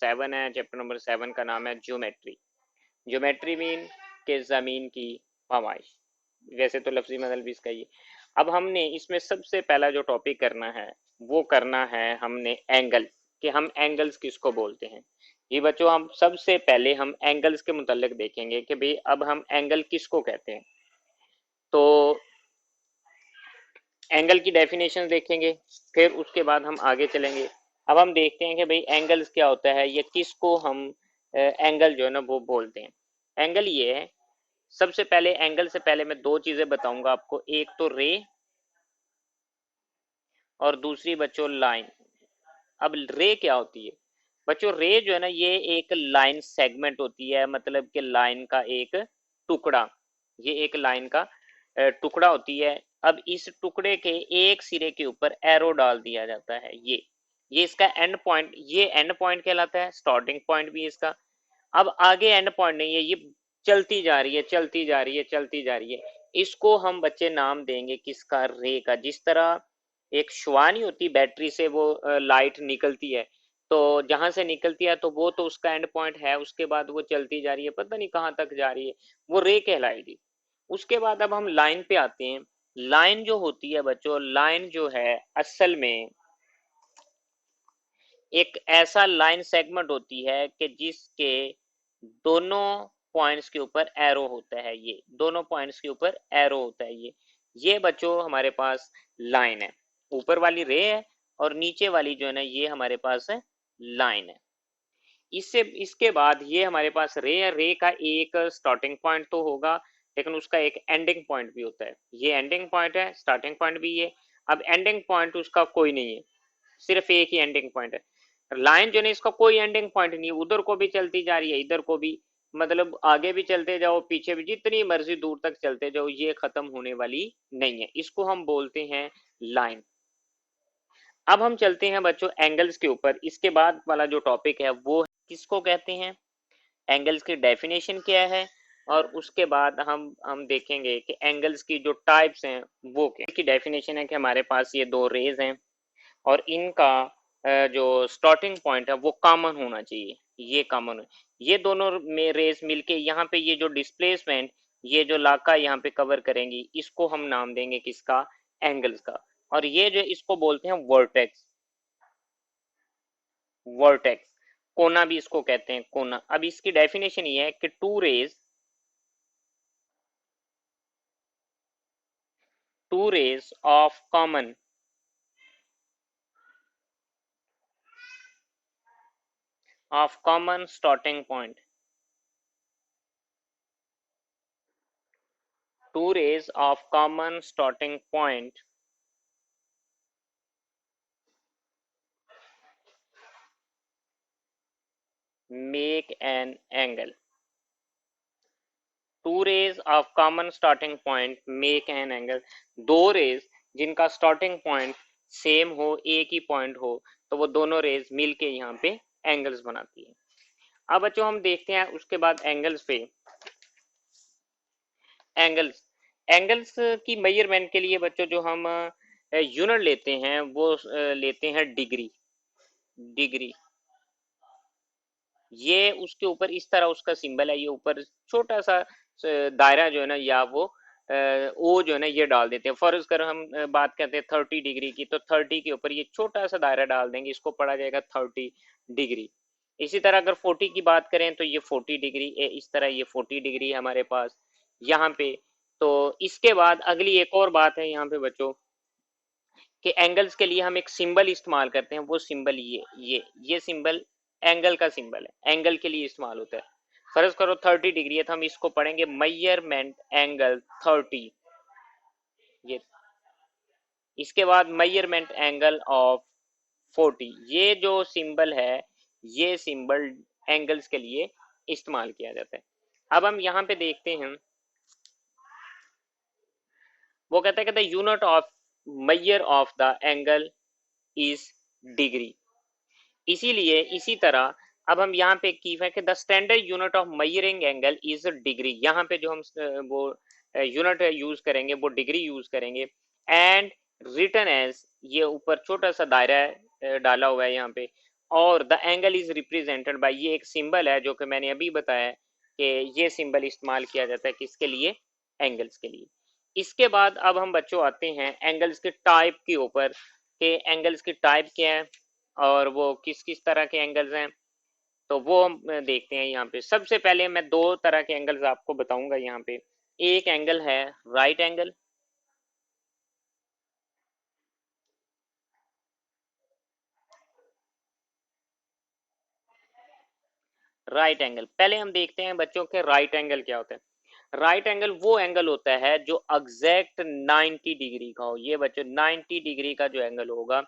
7 है। Chapter number 7 का नाम है ज्योमेट्री। ज्योमेट्री मीन के ज़मीन की पैमाइश, वैसे तो लफ्जी मतलब भी इसका ये। अब हमने इसमें सबसे पहला जो टॉपिक करना है वो करना है हमने एंगल, कि हम एंगल्स किसको बोलते हैं। ये बच्चों हम सबसे पहले हम एंगल्स के मुतल्लिक देखेंगे कि भाई अब हम एंगल किसको कहते हैं। तो एंगल की डेफिनेशन देखेंगे, फिर उसके बाद हम आगे चलेंगे। अब हम देखते हैं कि भाई एंगल्स क्या होता है या किसको हम एंगल जो है ना वो बोलते हैं। एंगल ये है, सबसे पहले एंगल से पहले मैं दो चीजें बताऊंगा आपको, एक तो रे और दूसरी बच्चों लाइन। अब रे क्या होती है बच्चों, रे जो है ना ये एक लाइन सेगमेंट होती है, मतलब कि लाइन का एक टुकड़ा, ये एक लाइन का टुकड़ा होती है। अब इस टुकड़े के एक सिरे के ऊपर एरो डाल दिया जाता है, ये इसका एंड पॉइंट, ये एंड पॉइंट कहलाता है, स्टार्टिंग पॉइंट भी इसका। अब आगे एंड पॉइंट नहीं है, ये चलती जा रही है चलती जा रही है चलती जा रही है, इसको हम बच्चे नाम देंगे किसका, रे का। जिस तरह एक शुआ नहीं होती, बैटरी से वो लाइट निकलती है, तो जहां से निकलती है तो वो तो उसका एंड पॉइंट है, उसके बाद वो चलती जा रही है, पता नहीं कहाँ तक जा रही है, वो रे कहलाएगी। उसके बाद अब हम लाइन पे आते हैं। लाइन जो होती है बच्चों, लाइन जो है असल में एक ऐसा लाइन सेगमेंट होती है कि जिसके दोनों पॉइंट्स के ऊपर एरो होता है, ये दोनों पॉइंट्स के ऊपर एरो होता है, ये बच्चों हमारे पास लाइन है। ऊपर वाली रे है और नीचे वाली जो है ना ये हमारे पास है लाइन है। इससे इसके बाद ये हमारे पास रे है, रे का एक स्टार्टिंग पॉइंट तो होगा लेकिन उसका एक एंडिंग पॉइंट भी होता है, ये एंडिंग पॉइंट है, स्टार्टिंग पॉइंट भी ये। अब एंडिंग पॉइंट उसका कोई नहीं है, सिर्फ एक ही एंडिंग पॉइंट है। लाइन जो है इसका कोई एंडिंग पॉइंट नहीं है, उधर को भी चलती जा रही है इधर को भी, मतलब आगे भी चलते जाओ पीछे भी, जितनी मर्जी दूर तक चलते जाओ, ये खत्म होने वाली नहीं है, इसको हम बोलते हैं लाइन। अब हम चलते हैं बच्चों एंगल्स के ऊपर। इसके बाद वाला जो टॉपिक है वो किसको कहते हैं, एंगल्स की डेफिनेशन क्या है, और उसके बाद हम देखेंगे कि एंगल्स की जो टाइप्स हैं वो क्या की डेफिनेशन है। कि हमारे पास ये दो रेज हैं और इनका जो स्टार्टिंग पॉइंट है वो कॉमन होना चाहिए, ये कॉमन, ये दोनों में रेस मिलके यहाँ पे ये जो डिस्प्लेसमेंट, ये जो इलाका यहाँ पे कवर करेंगी, इसको हम नाम देंगे किसका, एंगल्स का। और ये जो इसको बोलते हैं वर्टेक्स, वर्टेक्स, कोना भी इसको कहते हैं, कोना। अब इसकी डेफिनेशन ये है कि two rays of common starting point, two rays of common starting point make an angle, two rays of common starting point make an angle. दो रेज जिनका स्टार्टिंग पॉइंट सेम हो, एक ही पॉइंट हो, तो वो दोनों रेज मिलके यहाँ पे एंगल्स बनाती है। अब बच्चों हम देखते हैं उसके बाद एंगल्स पे। एंगल्स, एंगल्स की मेजरमेंट के लिए बच्चों जो हम यूनिट लेते हैं वो लेते हैं डिग्री, डिग्री। ये उसके ऊपर इस तरह उसका सिंबल है, ये ऊपर छोटा सा दायरा जो है ना, या वो ओ जो है ना ये डाल देते हैं। फॉर अगर हम बात करते हैं 30 डिग्री की, तो 30 के ऊपर ये छोटा सा दायरा डाल देंगे, इसको पढ़ा जाएगा 30 डिग्री। इसी तरह अगर 40 की बात करें तो ये 40 डिग्री, इस तरह ये 40 डिग्री है हमारे पास यहाँ पे। तो इसके बाद अगली एक और बात है यहाँ पे बच्चों, कि एंगल्स के लिए हम एक सिंबल इस्तेमाल करते हैं, वो सिंबल ये सिंबल एंगल का सिंबल है, एंगल के लिए इस्तेमाल होता है। फर्ज करो 30 डिग्री है तो हम इसको पढ़ेंगे मेजरमेंट एंगल 30, ये। इसके बाद मेजरमेंट एंगल ऑफ 40, ये जो सिंबल है ये सिंबल एंगल्स के लिए इस्तेमाल किया जाता है। अब हम यहाँ पे देखते हैं, वो कहता है unit of measure of the angle is degree. इसीलिए इसी तरह अब हम यहाँ पे की है कि the standard unit of measuring angle is degree. यहाँ पे जो हम वो यूनिट यूज करेंगे वो डिग्री यूज करेंगे। एंड रिटन एज, ये ऊपर छोटा सा दायरा डाला हुआ है यहाँ पे, और the angle is represented by, ये एक सिंबल है जो कि मैंने अभी बताया कि ये सिंबल इस्तेमाल किया जाता है किसके लिए, एंगल्स के लिए। इसके बाद अब हम बच्चों आते हैं एंगल्स के टाइप के ऊपर कि एंगल्स की टाइप क्या है और वो किस किस तरह के एंगल्स हैं। तो वो हम देखते हैं यहाँ पे। सबसे पहले मैं दो तरह के एंगल्स आपको बताऊंगा यहाँ पे। एक एंगल है राइट एंगल, राइट एंगल पहले हम देखते हैं बच्चों के राइट एंगल क्या होता है। राइट एंगल वो एंगल होता है जो एग्जैक्ट 90 डिग्री का हो। ये बच्चों 90 डिग्री का जो एंगल होगा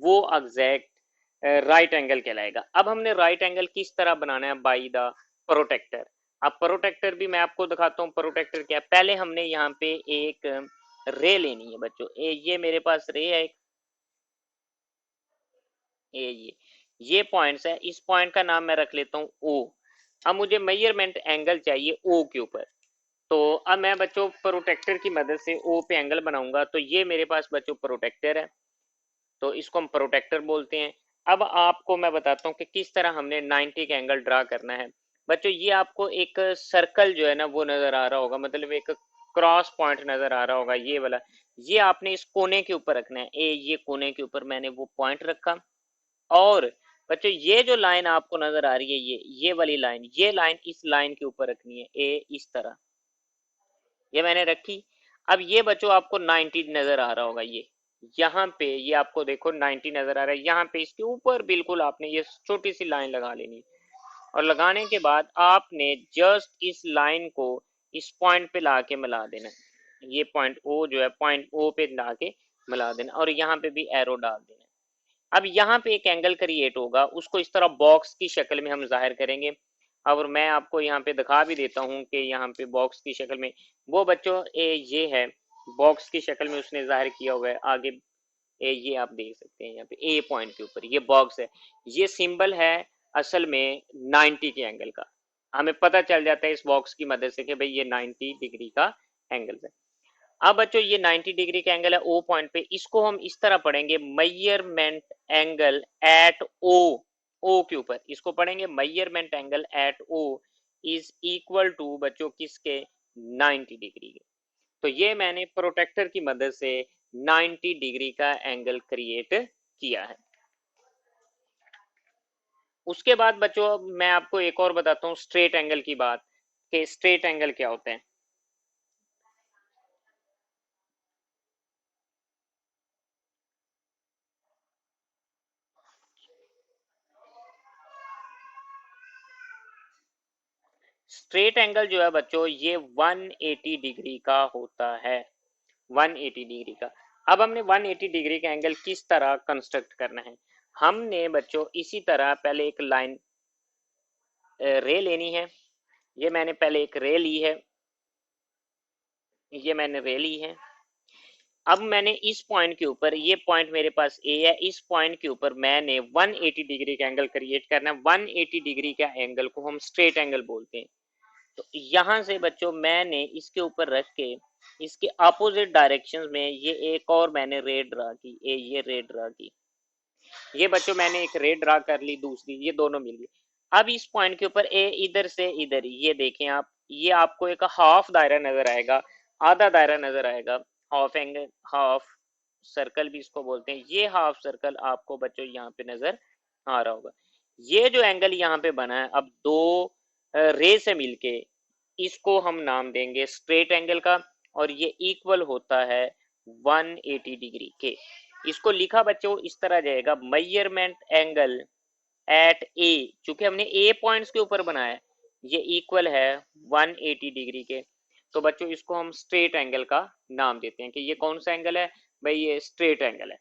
वो एग्जैक्ट राइट एंगल कहलाएगा। अब हमने राइट एंगल किस तरह बनाना है, बाई द प्रोटेक्टर। अब प्रोटेक्टर भी मैं आपको दिखाता हूँ प्रोटेक्टर क्या है। पहले हमने यहाँ पे एक रे लेनी है बच्चों, ये मेरे पास रे है एक, ये पॉइंट्स है, इस पॉइंट का नाम मैं रख लेता हूँ ओ। अब मुझे मेजरमेंट एंगल चाहिए ओ के ऊपर। तो अब मैं बच्चों प्रोटेक्टर की मदद से ओ पे एंगल बनाऊंगा। तो ये मेरे पास बच्चों प्रोटेक्टर है, तो इसको हम प्रोटेक्टर बोलते हैं। अब आपको मैं बताता हूँ कि किस तरह हमने 90 का एंगल ड्रा करना है। बच्चों ये आपको एक सर्कल जो है ना वो नजर आ रहा होगा, मतलब एक क्रॉस पॉइंट नजर आ रहा होगा ये वाला। ये आपने इस कोने के ऊपर रखना है, ये कोने के ऊपर मैंने वो पॉइंट रखा। और बच्चों ये जो लाइन आपको नजर आ रही है, ये वाली लाइन, ये लाइन इस लाइन के ऊपर रखनी है, ए इस तरह ये मैंने रखी। अब ये बच्चों आपको 90 नजर आ रहा होगा, ये यहाँ पे ये आपको देखो 90 नजर आ रहा है। यहाँ पे इसके ऊपर बिल्कुल आपने ये छोटी सी लाइन लगा लेनी है। और लगाने के बाद आपने जस्ट इस लाइन को इस पॉइंट पे ला के मिला देना है। ये पॉइंट ओ जो है, पॉइंट ओ पे ला के मिला देना और यहाँ पे भी एरो डाल देना। अब यहाँ पे एक एंगल क्रिएट होगा, उसको इस तरह बॉक्स की शक्ल में हम जाहिर करेंगे। और मैं आपको यहाँ पे दिखा भी देता हूँ कि यहाँ पे बॉक्स की शक्ल में वो बच्चों ये है, बॉक्स की शक्ल में उसने जाहिर किया हुआ है आगे। ये आप देख सकते हैं यहाँ पे ए पॉइंट के ऊपर ये बॉक्स है, ये सिंबल है असल में 90 के एंगल का। हमें पता चल जाता है इस बॉक्स की मदद से कि भाई ये 90 डिग्री का एंगल है। अब बच्चों ये 90 डिग्री का एंगल है ओ पॉइंट पे, इसको हम इस तरह पढ़ेंगे measurement angle at O. O के ऊपर इसको पढ़ेंगे measurement angle at O is equal to बच्चों किसके, 90 डिग्री के। तो ये मैंने प्रोटेक्टर की मदद से 90 डिग्री का एंगल क्रिएट किया है। उसके बाद बच्चों मैं आपको एक और बताता हूँ स्ट्रेट एंगल की बात, कि स्ट्रेट एंगल क्या होते हैं। स्ट्रेट एंगल जो है बच्चों ये 180 डिग्री का होता है, 180 डिग्री का। अब हमने 180 डिग्री का एंगल किस तरह कंस्ट्रक्ट करना है। हमने बच्चों इसी तरह पहले एक लाइन रे लेनी है। ये मैंने पहले एक रे ली है, ये मैंने रे ली है। अब मैंने इस पॉइंट के ऊपर, ये पॉइंट मेरे पास ए है, इस पॉइंट के ऊपर मैंने 180 डिग्री का एंगल क्रिएट करना है। 180 डिग्री का एंगल को हम स्ट्रेट एंगल बोलते हैं। तो यहाँ से बच्चों मैंने इसके ऊपर रख के इसके अपोजिट डायरेक्शंस में ये एक और मैंने रे ड्रा की, ये रे ड्रा की। ये बच्चों मैंने एक रे ड्रा कर ली दूसरी, ये दोनों मिल गई। अब इस पॉइंट के ऊपर ए इधर से इधर, ये देखें आप, ये आपको एक हाफ दायरा नजर आएगा, आधा दायरा नजर आएगा, हाफ एंगल, हाफ सर्कल भी इसको बोलते हैं। ये हाफ सर्कल आपको बच्चों यहाँ पे नजर आ रहा होगा। ये जो एंगल यहाँ पे बना है अब दो रे से मिलके, इसको हम नाम देंगे स्ट्रेट एंगल का। और ये इक्वल होता है 180 डिग्री के। इसको लिखा बच्चों इस तरह जाएगा मेजरमेंट एंगल एट ए, चूंकि हमने ए पॉइंट्स के ऊपर बनाया है, ये इक्वल है 180 डिग्री के। तो बच्चों इसको हम स्ट्रेट एंगल का नाम देते हैं कि ये कौन सा एंगल है भाई, ये स्ट्रेट एंगल है।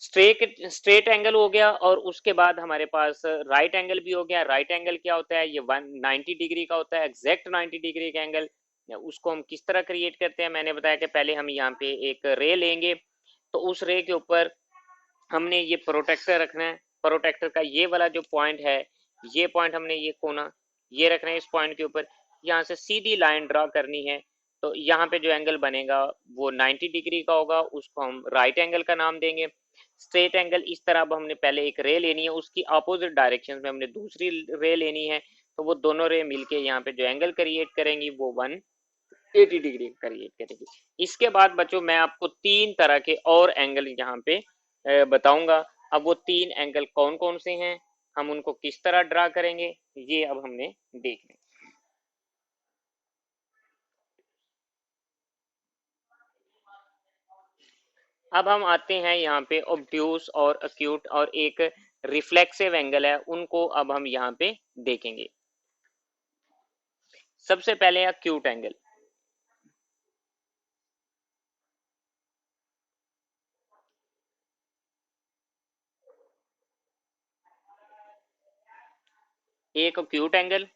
स्ट्रेट एंगल हो गया और उसके बाद हमारे पास राइट एंगल भी हो गया। राइट एंगल क्या होता है, ये 190 डिग्री का होता है, एग्जैक्ट 90 डिग्री का एंगल। उसको हम किस तरह क्रिएट करते हैं, मैंने बताया कि पहले हम यहाँ पे एक रे लेंगे, तो उस रे के ऊपर हमने ये प्रोटेक्टर रखना है। प्रोटेक्टर का ये वाला जो पॉइंट है, ये पॉइंट हमने ये कोना ये रखना है इस पॉइंट के ऊपर। यहाँ से सीधी लाइन ड्रा करनी है। तो यहाँ पे जो एंगल बनेगा वो 90 डिग्री का होगा, उसको हम राइट एंगल का नाम देंगे। स्ट्रेट एंगल इस तरह, अब हमने पहले एक रे लेनी है, उसकी अपोजिट डायरेक्शन में हमने दूसरी रे लेनी है, तो वो दोनों रे मिलके यहाँ पे जो एंगल क्रिएट करेंगी वो 180 डिग्री क्रिएट करेगी। इसके बाद बच्चों मैं आपको तीन तरह के और एंगल यहाँ पे बताऊंगा। अब वो तीन एंगल कौन कौन से हैं, हम उनको किस तरह ड्रा करेंगे, ये अब हमने देखना है। अब हम आते हैं यहाँ पे ऑब्ट्यूस और अक्यूट और एक रिफ्लेक्सिव एंगल है, उनको अब हम यहाँ पे देखेंगे। सबसे पहले अक्यूट एंगल। एक अक्यूट एंगल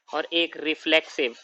और एक रिफ्लेक्सिव।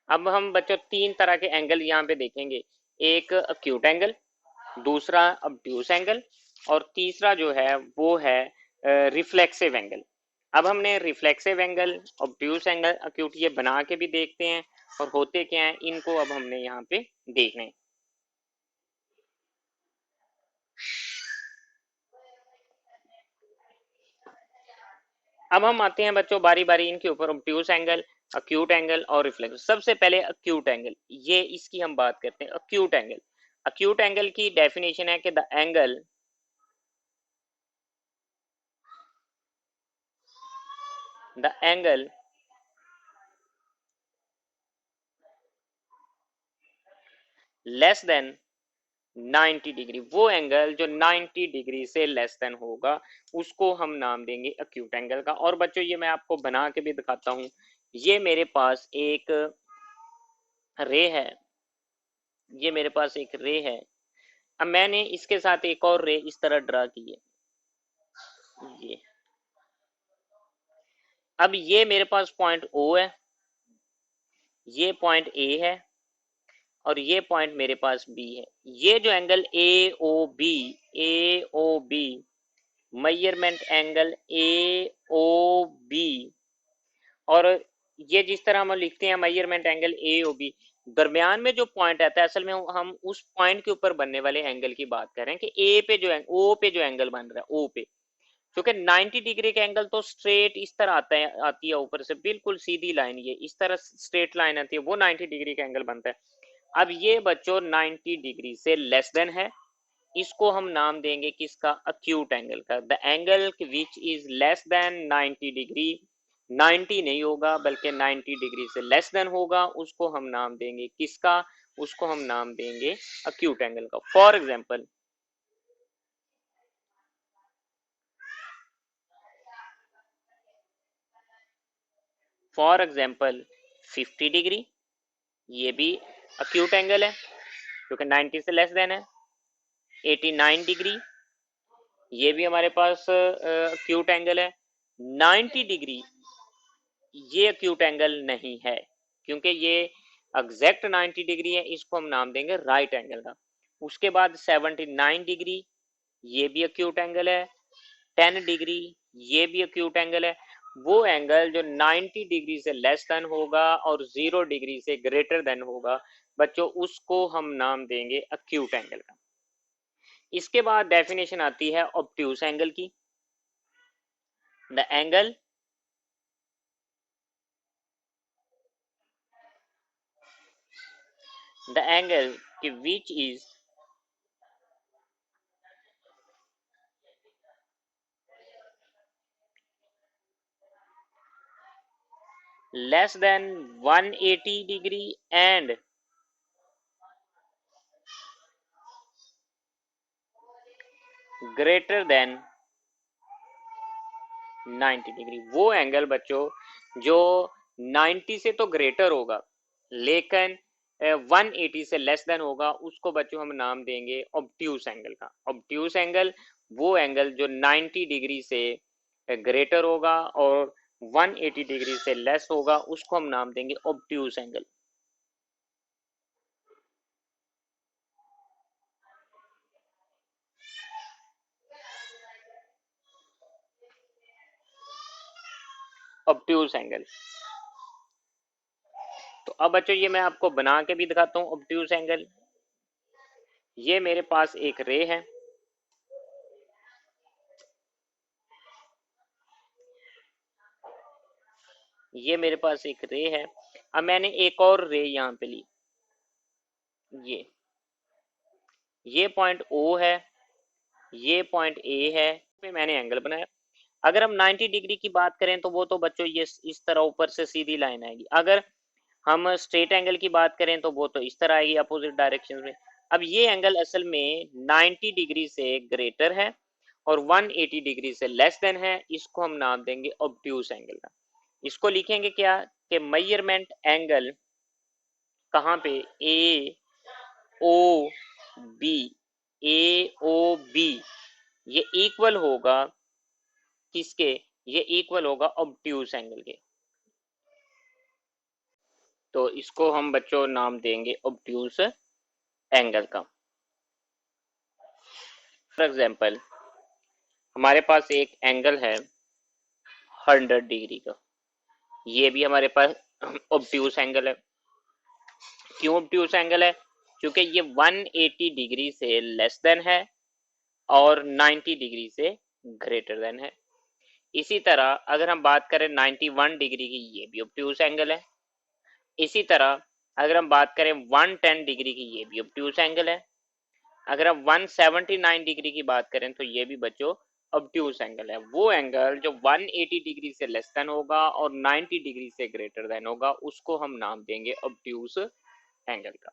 अब हम बच्चों तीन तरह के एंगल यहाँ पे देखेंगे, एक अक्यूट एंगल, दूसरा ऑब्ट्यूस एंगल और तीसरा जो है वो है रिफ्लेक्सिव एंगल। अब हमने reflexive angle, obtuse angle, acute ये बना के भी देखते हैं और होते क्या हैं, इनको अब हमने यहाँ पे देखना है। अब हम आते हैं बच्चों बारी बारी इनके ऊपर, ऑब्ट्यूस एंगल, अक्यूट एंगल और रिफ्लेक्स। सबसे पहले अक्यूट एंगल, ये इसकी हम बात करते हैं। अक्यूट एंगल, अक्यूट एंगल की डेफिनेशन है कि the angle the angle less than 90 degree, वो एंगल जो 90 डिग्री से लेस देन होगा उसको हम नाम देंगे अक्यूट एंगल का। और बच्चों ये मैं आपको बना के भी दिखाता हूं। ये मेरे पास एक रे है, ये मेरे पास एक रे है। अब मैंने इसके साथ एक और रे इस तरह ड्रा की है, ये। अब ये मेरे पास पॉइंट ओ है, ये पॉइंट ए है और ये पॉइंट मेरे पास बी है। ये जो angle A O B measurement angle A O B, और ये जिस तरह हम लिखते हैं measurement angle A O B, दरमियान में जो पॉइंट आता है, असल में हम उस पॉइंट के ऊपर बनने वाले एंगल की बात कर रहे हैं कि ए पे जो ओ पे जो एंगल बन रहा है, ओ पे, क्योंकि 90 डिग्री का एंगल तो स्ट्रेट इस तरह आता है, आती है ऊपर से बिल्कुल सीधी लाइन, ये इस तरह स्ट्रेट लाइन आती है, वो 90 डिग्री का एंगल बनता है। अब ये बच्चों 90 डिग्री से लेस देन है, इसको हम नाम देंगे किसका, अक्यूट एंगल का। The angle which is less than 90 degree, 90 नहीं होगा बल्कि 90 डिग्री से लेस देन होगा, उसको हम नाम देंगे किसका, उसको हम नाम देंगे अक्यूट एंगल का। फॉर एग्जाम्पल 50 डिग्री, ये भी अक्यूट एंगल है क्योंकि 90 से लेस देन है। 89 डिग्री, ये भी हमारे पास अक्यूट एंगल है। 90 डिग्री, ये अक्यूट एंगल नहीं है क्योंकि ये एग्जैक्ट 90 डिग्री है, इसको हम नाम देंगे राइट एंगल का। उसके बाद 79 डिग्री, ये भी अक्यूट एंगल है। 10 डिग्री, ये भी अक्यूट एंगल है। वो एंगल जो 90 डिग्री से लेस देन होगा और 0 डिग्री से ग्रेटर देन होगा बच्चों, उसको हम नाम देंगे अक्यूट एंगल का। इसके बाद डेफिनेशन आती है ऑब्ट्यूस एंगल की। The angle the angle which is less than 180 degree and greater than 90 degree, वो एंगल बच्चों जो 90 से तो ग्रेटर होगा लेकिन 180 से लेस देन होगा, उसको बच्चों हम नाम देंगे ऑब्ट्यूस एंगल का। ऑब्ट्यूस एंगल वो एंगल जो 90 डिग्री से ग्रेटर होगा और 180 डिग्री से लेस होगा, उसको हम नाम देंगे ऑब्ट्यूस एंगल। Obtuse angle. तो अब बच्चों ये मैं आपको बना के भी दिखाता हूँ ऑब्ट्यूज एंगल। ये मेरे पास एक रे है, ये मेरे पास एक रे है। अब मैंने एक और रे यहाँ पे ली, ये पॉइंट ओ है, ये पॉइंट ए है, पे मैंने एंगल बनाया। अगर हम 90 डिग्री की बात करें तो वो तो बच्चों ये इस तरह ऊपर से सीधी लाइन आएगी। अगर हम स्ट्रेट एंगल की बात करें तो वो तो इस तरह आएगी अपोजिट डायरेक्शन में। अब ये एंगल असल में 90 डिग्री से ग्रेटर है और 180 डिग्री से लेस देन है, इसको हम नाम देंगे ऑब्ट्यूज एंगल का। इसको लिखेंगे क्या कि मेजरमेंट एंगल कहाँ पे, ए ओ बी, ए ओ बी, ये इक्वल होगा किसके, ये इक्वल होगा ऑब्ट्यूज एंगल के। तो इसको हम बच्चों नाम देंगे ऑब्ट्यूज एंगल का। फॉर एग्जांपल हमारे पास एक एंगल है 100 डिग्री का, ये भी हमारे पास ऑब्ट्यूज एंगल है। क्यों ऑब्ट्यूज एंगल है, क्योंकि ये 180 डिग्री से लेस देन है और 90 डिग्री से ग्रेटर देन है। इसी तरह अगर हम बात करें 91 डिग्री की, ये भी ऑब्ट्यूज एंगल है। इसी तरह अगर हम बात करें 110 डिग्री की, ये भी ऑब्ट्यूज एंगल है। अगर हम 179 डिग्री की बात करें तो ये भी बच्चों ऑब्ट्यूज एंगल है। वो एंगल जो 180 डिग्री से लेस देन होगा और 90 डिग्री से ग्रेटर देन होगा, उसको हम नाम देंगे ऑब्ट्यूज एंगल का।